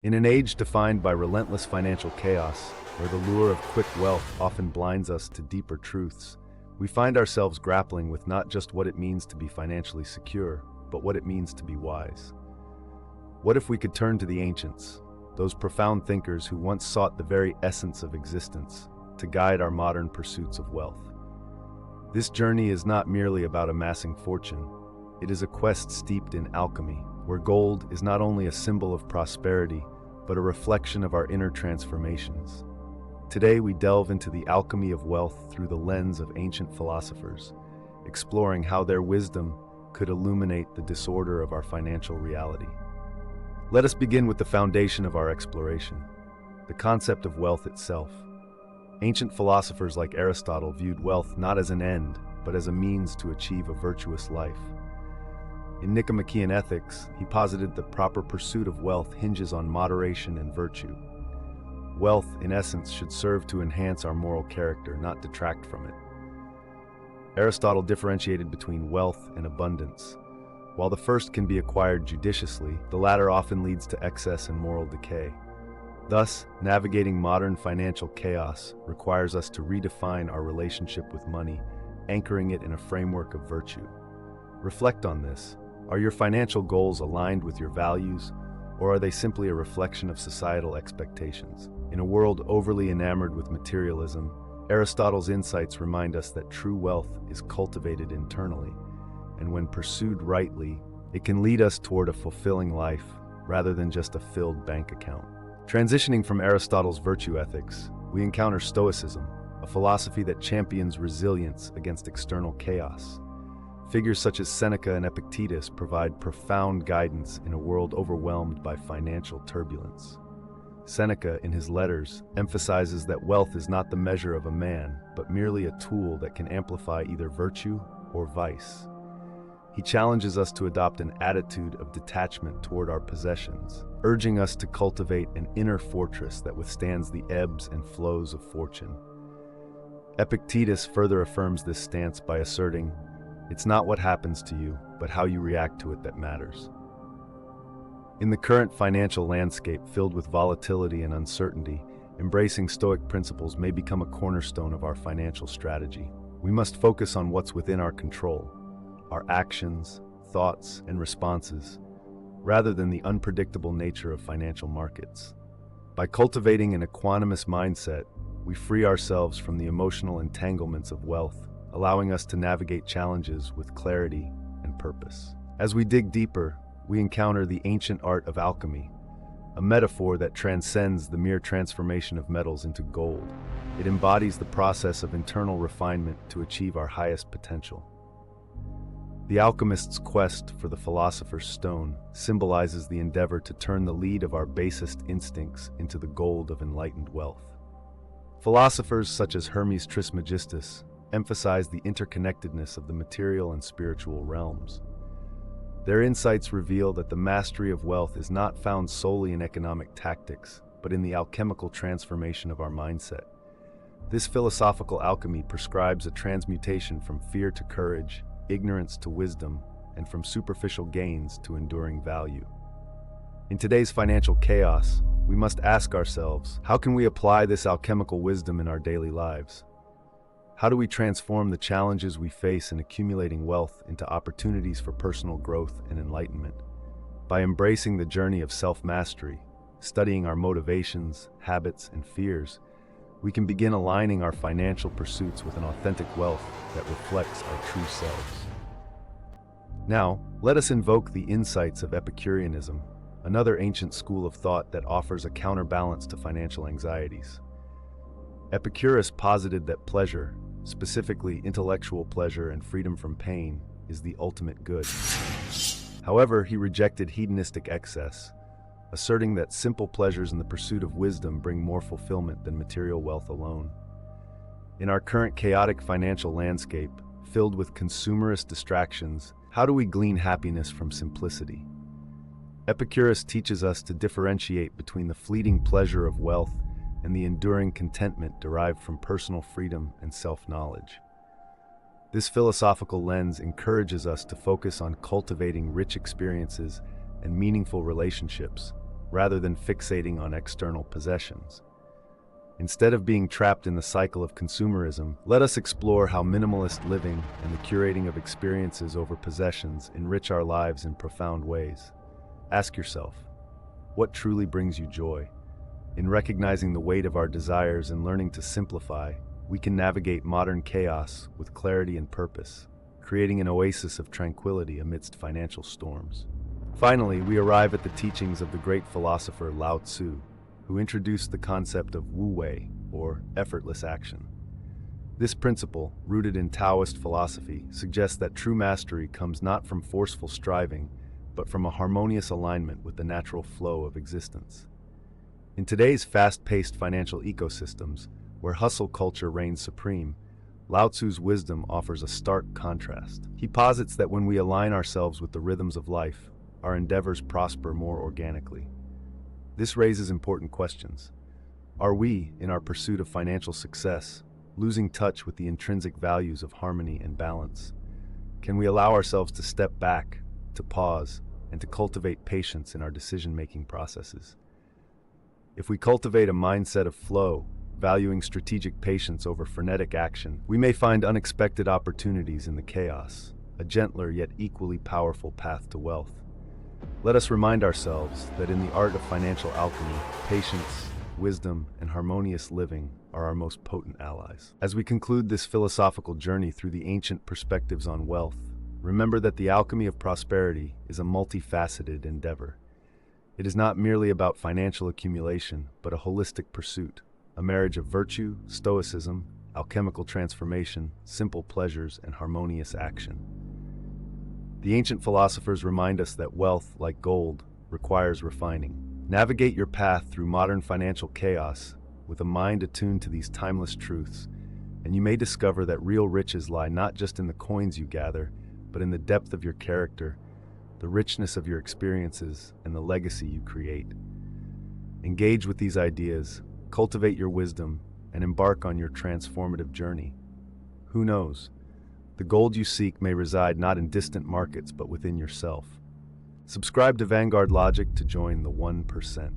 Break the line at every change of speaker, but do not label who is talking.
In an age defined by relentless financial chaos, where the lure of quick wealth often blinds us to deeper truths, we find ourselves grappling with not just what it means to be financially secure, but what it means to be wise. What if we could turn to the ancients, those profound thinkers who once sought the very essence of existence, to guide our modern pursuits of wealth? This journey is not merely about amassing fortune. It is a quest steeped in alchemy, where gold is not only a symbol of prosperity, but a reflection of our inner transformations. Today we delve into the alchemy of wealth through the lens of ancient philosophers, exploring how their wisdom could illuminate the disorder of our financial reality. Let us begin with the foundation of our exploration, the concept of wealth itself. Ancient philosophers like Aristotle viewed wealth not as an end, but as a means to achieve a virtuous life. In Nicomachean Ethics, he posited the proper pursuit of wealth hinges on moderation and virtue. Wealth, in essence, should serve to enhance our moral character, not detract from it. Aristotle differentiated between wealth and abundance. While the first can be acquired judiciously, the latter often leads to excess and moral decay. Thus, navigating modern financial chaos requires us to redefine our relationship with money, anchoring it in a framework of virtue. Reflect on this. Are your financial goals aligned with your values, or are they simply a reflection of societal expectations? In a world overly enamored with materialism, Aristotle's insights remind us that true wealth is cultivated internally, and when pursued rightly, it can lead us toward a fulfilling life rather than just a filled bank account. Transitioning from Aristotle's virtue ethics, we encounter Stoicism, a philosophy that champions resilience against external chaos. Figures such as Seneca and Epictetus provide profound guidance in a world overwhelmed by financial turbulence. Seneca, in his letters, emphasizes that wealth is not the measure of a man, but merely a tool that can amplify either virtue or vice. He challenges us to adopt an attitude of detachment toward our possessions, urging us to cultivate an inner fortress that withstands the ebbs and flows of fortune. Epictetus further affirms this stance by asserting, "It's not what happens to you, but how you react to it that matters." In the current financial landscape filled with volatility and uncertainty, embracing Stoic principles may become a cornerstone of our financial strategy. We must focus on what's within our control, our actions, thoughts, and responses, rather than the unpredictable nature of financial markets. By cultivating an equanimous mindset, we free ourselves from the emotional entanglements of wealth, allowing us to navigate challenges with clarity and purpose. As we dig deeper, we encounter the ancient art of alchemy, a metaphor that transcends the mere transformation of metals into gold. It embodies the process of internal refinement to achieve our highest potential. The alchemist's quest for the philosopher's stone symbolizes the endeavor to turn the lead of our basest instincts into the gold of enlightened wealth. Philosophers such as Hermes Trismegistus emphasize the interconnectedness of the material and spiritual realms. Their insights reveal that the mastery of wealth is not found solely in economic tactics, but in the alchemical transformation of our mindset. This philosophical alchemy prescribes a transmutation from fear to courage, ignorance to wisdom, and from superficial gains to enduring value. In today's financial chaos, we must ask ourselves, how can we apply this alchemical wisdom in our daily lives? How do we transform the challenges we face in accumulating wealth into opportunities for personal growth and enlightenment? By embracing the journey of self-mastery, studying our motivations, habits, and fears, we can begin aligning our financial pursuits with an authentic wealth that reflects our true selves. Now, let us invoke the insights of Epicureanism, another ancient school of thought that offers a counterbalance to financial anxieties. Epicurus posited that pleasure, specifically intellectual pleasure and freedom from pain, is the ultimate good. However, he rejected hedonistic excess, asserting that simple pleasures in the pursuit of wisdom bring more fulfillment than material wealth alone. In our current chaotic financial landscape, filled with consumerist distractions, how do we glean happiness from simplicity? Epicurus teaches us to differentiate between the fleeting pleasure of wealth and the enduring contentment derived from personal freedom and self-knowledge. This philosophical lens encourages us to focus on cultivating rich experiences and meaningful relationships, rather than fixating on external possessions. Instead of being trapped in the cycle of consumerism, let us explore how minimalist living and the curating of experiences over possessions enrich our lives in profound ways. Ask yourself, what truly brings you joy? In recognizing the weight of our desires and learning to simplify, we can navigate modern chaos with clarity and purpose, creating an oasis of tranquility amidst financial storms. Finally, we arrive at the teachings of the great philosopher Lao Tzu, who introduced the concept of wu wei, or effortless action. This principle, rooted in Taoist philosophy, suggests that true mastery comes not from forceful striving, but from a harmonious alignment with the natural flow of existence. In today's fast-paced financial ecosystems, where hustle culture reigns supreme, Lao Tzu's wisdom offers a stark contrast. He posits that when we align ourselves with the rhythms of life, our endeavors prosper more organically. This raises important questions. Are we, in our pursuit of financial success, losing touch with the intrinsic values of harmony and balance? Can we allow ourselves to step back, to pause, and to cultivate patience in our decision-making processes? If we cultivate a mindset of flow, valuing strategic patience over frenetic action, we may find unexpected opportunities in the chaos, a gentler yet equally powerful path to wealth. Let us remind ourselves that in the art of financial alchemy, patience, wisdom, and harmonious living are our most potent allies. As we conclude this philosophical journey through the ancient perspectives on wealth, remember that the alchemy of prosperity is a multifaceted endeavor. It is not merely about financial accumulation, but a holistic pursuit, a marriage of virtue, stoicism, alchemical transformation, simple pleasures, and harmonious action. The ancient philosophers remind us that wealth, like gold, requires refining. Navigate your path through modern financial chaos with a mind attuned to these timeless truths, and you may discover that real riches lie not just in the coins you gather, but in the depth of your character, the richness of your experiences, and the legacy you create. Engage with these ideas, cultivate your wisdom, and embark on your transformative journey. Who knows? The gold you seek may reside not in distant markets, but within yourself. Subscribe to Vanguard Logic to join the 1%.